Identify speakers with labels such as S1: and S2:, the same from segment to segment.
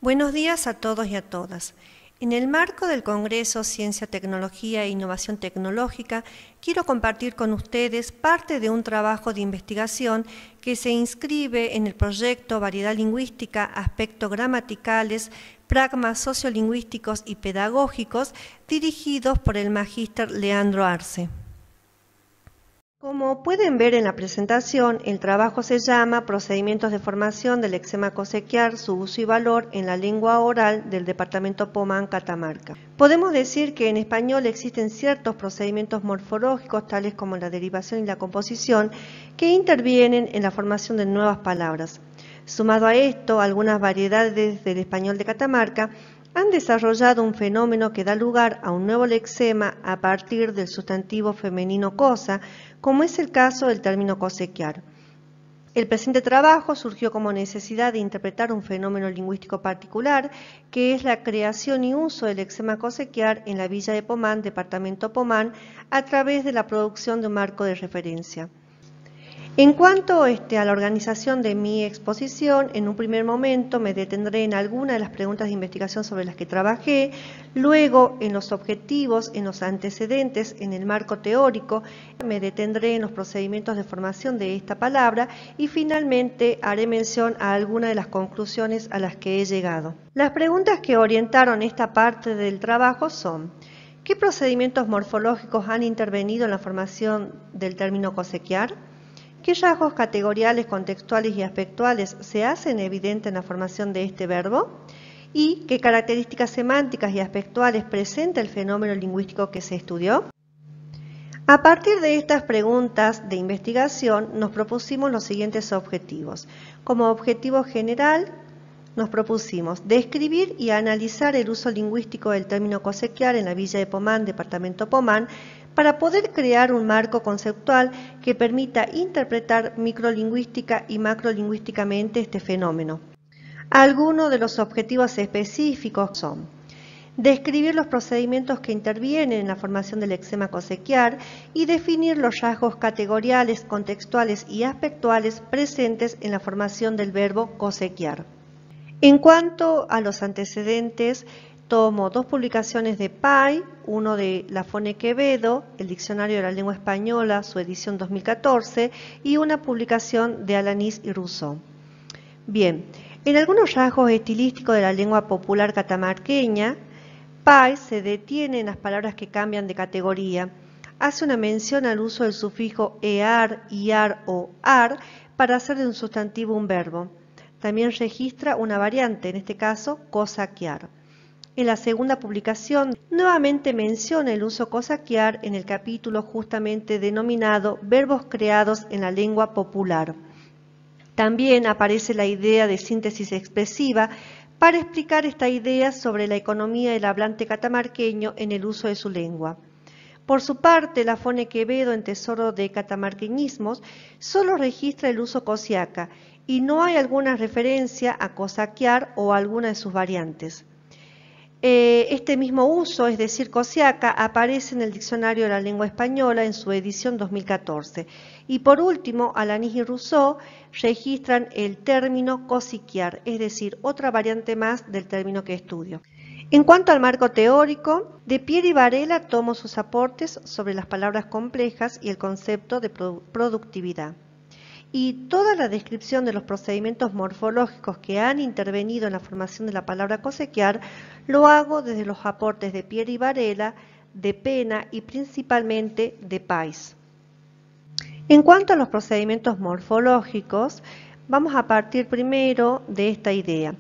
S1: Buenos días a todos y a todas. En el marco del Congreso Ciencia, Tecnología e Innovación Tecnológica, quiero compartir con ustedes parte de un trabajo de investigación que se inscribe en el proyecto Variedad Lingüística, Aspectos Gramaticales, Pragmas Sociolingüísticos y Pedagógicos, dirigidos por el magíster Leandro Arce. Como pueden ver en la presentación, el trabajo se llama Procedimientos de formación del lexema cosequiar, su uso y valor en la lengua oral del departamento Pomán, Catamarca. Podemos decir que en español existen ciertos procedimientos morfológicos, tales como la derivación y la composición, que intervienen en la formación de nuevas palabras. Sumado a esto, algunas variedades del español de Catamarca han desarrollado un fenómeno que da lugar a un nuevo lexema a partir del sustantivo femenino cosa, como es el caso del término cosequiar. El presente trabajo surgió como necesidad de interpretar un fenómeno lingüístico particular, que es la creación y uso del lexema cosequiar en la villa de Pomán, departamento Pomán, a través de la producción de un marco de referencia. En cuanto a la organización de mi exposición, en un primer momento me detendré en algunas de las preguntas de investigación sobre las que trabajé, luego en los objetivos, en los antecedentes, en el marco teórico, me detendré en los procedimientos de formación de esta palabra y finalmente haré mención a algunas de las conclusiones a las que he llegado. Las preguntas que orientaron esta parte del trabajo son: ¿qué procedimientos morfológicos han intervenido en la formación del término cosequiar? ¿Qué rasgos categoriales, contextuales y aspectuales se hacen evidentes en la formación de este verbo? ¿Y qué características semánticas y aspectuales presenta el fenómeno lingüístico que se estudió? A partir de estas preguntas de investigación nos propusimos los siguientes objetivos. Como objetivo general, nos propusimos describir y analizar el uso lingüístico del término cosequiar en la villa de Pomán, departamento Pomán, para poder crear un marco conceptual que permita interpretar microlingüística y macrolingüísticamente este fenómeno. Algunos de los objetivos específicos son: describir los procedimientos que intervienen en la formación del lexema cosequiar y definir los rasgos categoriales, contextuales y aspectuales presentes en la formación del verbo cosequiar. En cuanto a los antecedentes, tomo dos publicaciones de Pay, uno de Lafone Quevedo, el Diccionario de la Lengua Española, su edición 2014, y una publicación de Alanís y Rousseau. Bien, en algunos rasgos estilísticos de la lengua popular catamarqueña, Pay se detiene en las palabras que cambian de categoría. Hace una mención al uso del sufijo ear, iar o ar para hacer de un sustantivo un verbo. También registra una variante, en este caso, cosaquiar. En la segunda publicación, nuevamente menciona el uso cosaquiar en el capítulo justamente denominado Verbos creados en la lengua popular. También aparece la idea de síntesis expresiva para explicar esta idea sobre la economía del hablante catamarqueño en el uso de su lengua. Por su parte, Lafone Quevedo, en Tesoro de Catamarqueñismos, solo registra el uso cosiaca y no hay alguna referencia a cosaquiar o a alguna de sus variantes. Este mismo uso, es decir, cosiaca, aparece en el Diccionario de la Lengua Española en su edición 2014. Y por último, Alanís y Rousseau registran el término cosiquiar, es decir, otra variante más del término que estudio. En cuanto al marco teórico, de Pierre y Varela tomo sus aportes sobre las palabras complejas y el concepto de productividad. Y toda la descripción de los procedimientos morfológicos que han intervenido en la formación de la palabra cosequiar lo hago desde los aportes de Pierre y Varela, de Pena y principalmente de Pais. En cuanto a los procedimientos morfológicos, vamos a partir primero de esta idea.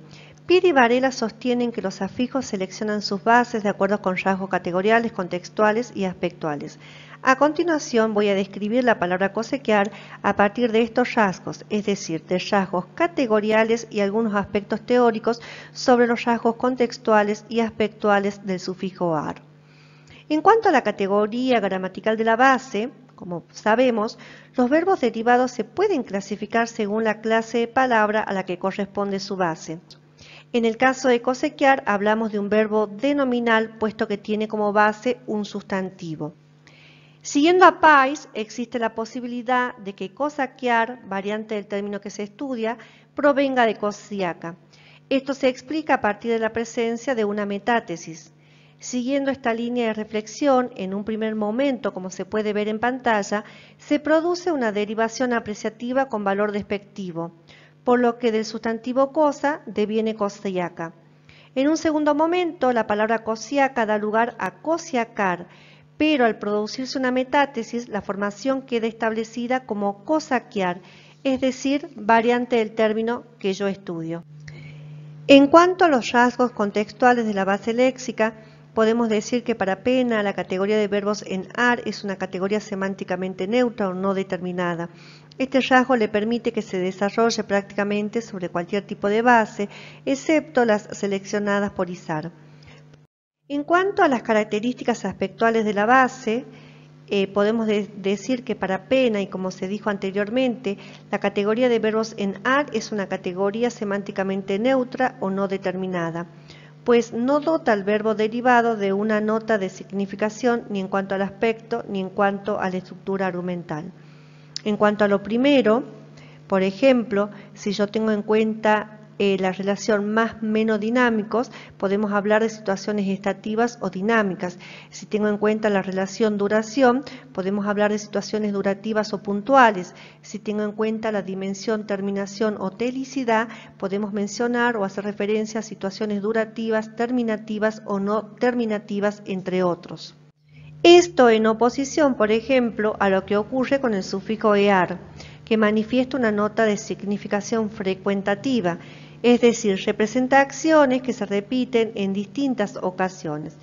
S1: Pierre y Varela sostienen que los afijos seleccionan sus bases de acuerdo con rasgos categoriales, contextuales y aspectuales. A continuación voy a describir la palabra cosequiar a partir de estos rasgos, es decir, de rasgos categoriales y algunos aspectos teóricos sobre los rasgos contextuales y aspectuales del sufijo ar. En cuanto a la categoría gramatical de la base, como sabemos, los verbos derivados se pueden clasificar según la clase de palabra a la que corresponde su base. En el caso de cosequiar hablamos de un verbo denominal puesto que tiene como base un sustantivo. Siguiendo a Pais, existe la posibilidad de que cosaquiar, variante del término que se estudia, provenga de cosiaca. Esto se explica a partir de la presencia de una metátesis. Siguiendo esta línea de reflexión, en un primer momento, como se puede ver en pantalla, se produce una derivación apreciativa con valor despectivo, por lo que del sustantivo cosa deviene cosiaca. En un segundo momento, la palabra cosiaca da lugar a cosiacar, pero al producirse una metátesis, la formación queda establecida como cosaquear, es decir, variante del término que yo estudio. En cuanto a los rasgos contextuales de la base léxica, podemos decir que para Pena la categoría de verbos en ar es una categoría semánticamente neutra o no determinada. Este rasgo le permite que se desarrolle prácticamente sobre cualquier tipo de base, excepto las seleccionadas por Izar. En cuanto a las características aspectuales de la base, podemos decir que para Pena, y como se dijo anteriormente, la categoría de verbos en ar es una categoría semánticamente neutra o no determinada, pues no dota al verbo derivado de una nota de significación ni en cuanto al aspecto ni en cuanto a la estructura argumental. En cuanto a lo primero, por ejemplo, si yo tengo en cuenta la relación más-menos dinámicos, podemos hablar de situaciones estativas o dinámicas. Si tengo en cuenta la relación duración, podemos hablar de situaciones durativas o puntuales. Si tengo en cuenta la dimensión terminación o telicidad, podemos mencionar o hacer referencia a situaciones durativas, terminativas o no terminativas, entre otros. Esto en oposición, por ejemplo, a lo que ocurre con el sufijo ear, que manifiesta una nota de significación frecuentativa, es decir, representa acciones que se repiten en distintas ocasiones.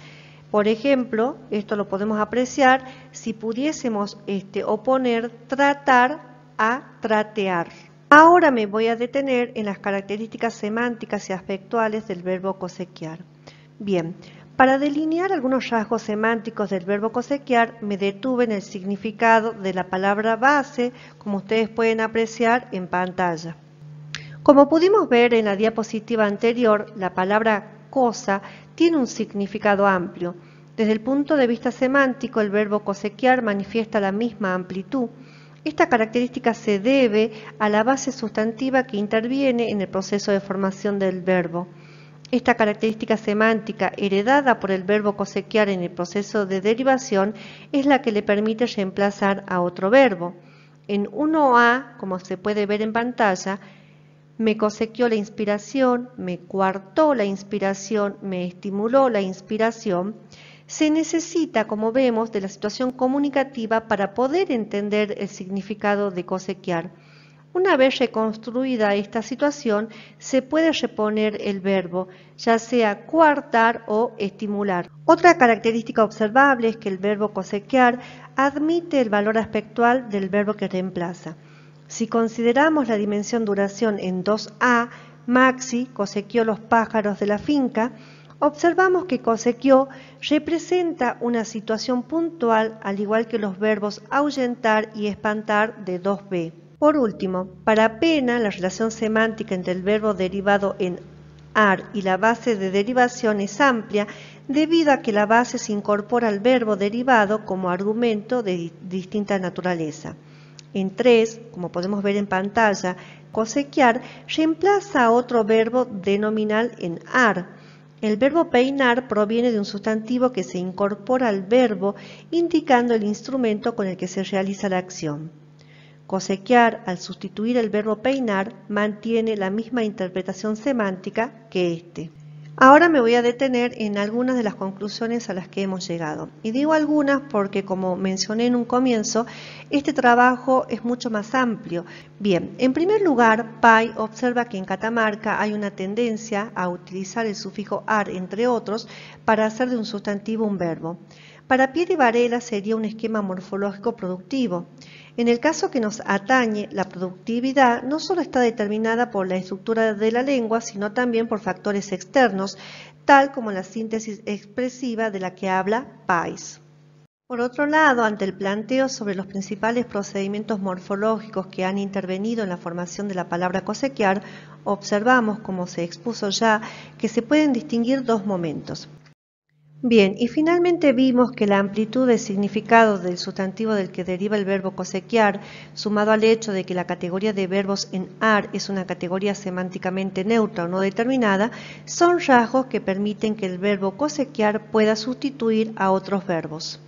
S1: Por ejemplo, esto lo podemos apreciar si pudiésemos oponer tratar a tratear. Ahora me voy a detener en las características semánticas y aspectuales del verbo cosequear. Bien, para delinear algunos rasgos semánticos del verbo cosequear, me detuve en el significado de la palabra base, como ustedes pueden apreciar en pantalla. Como pudimos ver en la diapositiva anterior, la palabra cosa tiene un significado amplio. Desde el punto de vista semántico, el verbo cosequear manifiesta la misma amplitud. Esta característica se debe a la base sustantiva que interviene en el proceso de formación del verbo. Esta característica semántica heredada por el verbo cosequear en el proceso de derivación es la que le permite reemplazar a otro verbo. En 1A, como se puede ver en pantalla, me cosequeó la inspiración, me coartó la inspiración, me estimuló la inspiración. Se necesita, como vemos, de la situación comunicativa para poder entender el significado de cosequear. Una vez reconstruida esta situación, se puede reponer el verbo, ya sea coartar o estimular. Otra característica observable es que el verbo cosequear admite el valor aspectual del verbo que reemplaza. Si consideramos la dimensión duración en 2A, Maxi cosequeó los pájaros de la finca, observamos que cosequeó representa una situación puntual, al igual que los verbos ahuyentar y espantar de 2B. Por último, para Pena, la relación semántica entre el verbo derivado en ar y la base de derivación es amplia debido a que la base se incorpora al verbo derivado como argumento de distinta naturaleza. En 3, como podemos ver en pantalla, cosequear reemplaza a otro verbo denominal en ar. El verbo peinar proviene de un sustantivo que se incorpora al verbo indicando el instrumento con el que se realiza la acción. Cosequear, al sustituir el verbo peinar, mantiene la misma interpretación semántica que este. Ahora me voy a detener en algunas de las conclusiones a las que hemos llegado. Y digo algunas porque, como mencioné en un comienzo, este trabajo es mucho más amplio. Bien, en primer lugar, Pay observa que en Catamarca hay una tendencia a utilizar el sufijo ar, entre otros, para hacer de un sustantivo un verbo. Para Pieri Varela sería un esquema morfológico productivo. En el caso que nos atañe, la productividad no solo está determinada por la estructura de la lengua, sino también por factores externos, tal como la síntesis expresiva de la que habla Pais. Por otro lado, ante el planteo sobre los principales procedimientos morfológicos que han intervenido en la formación de la palabra cosequear, observamos, como se expuso ya, que se pueden distinguir dos momentos. Bien, y finalmente vimos que la amplitud de significado del sustantivo del que deriva el verbo cosequear, sumado al hecho de que la categoría de verbos en AR es una categoría semánticamente neutra o no determinada, son rasgos que permiten que el verbo cosequear pueda sustituir a otros verbos.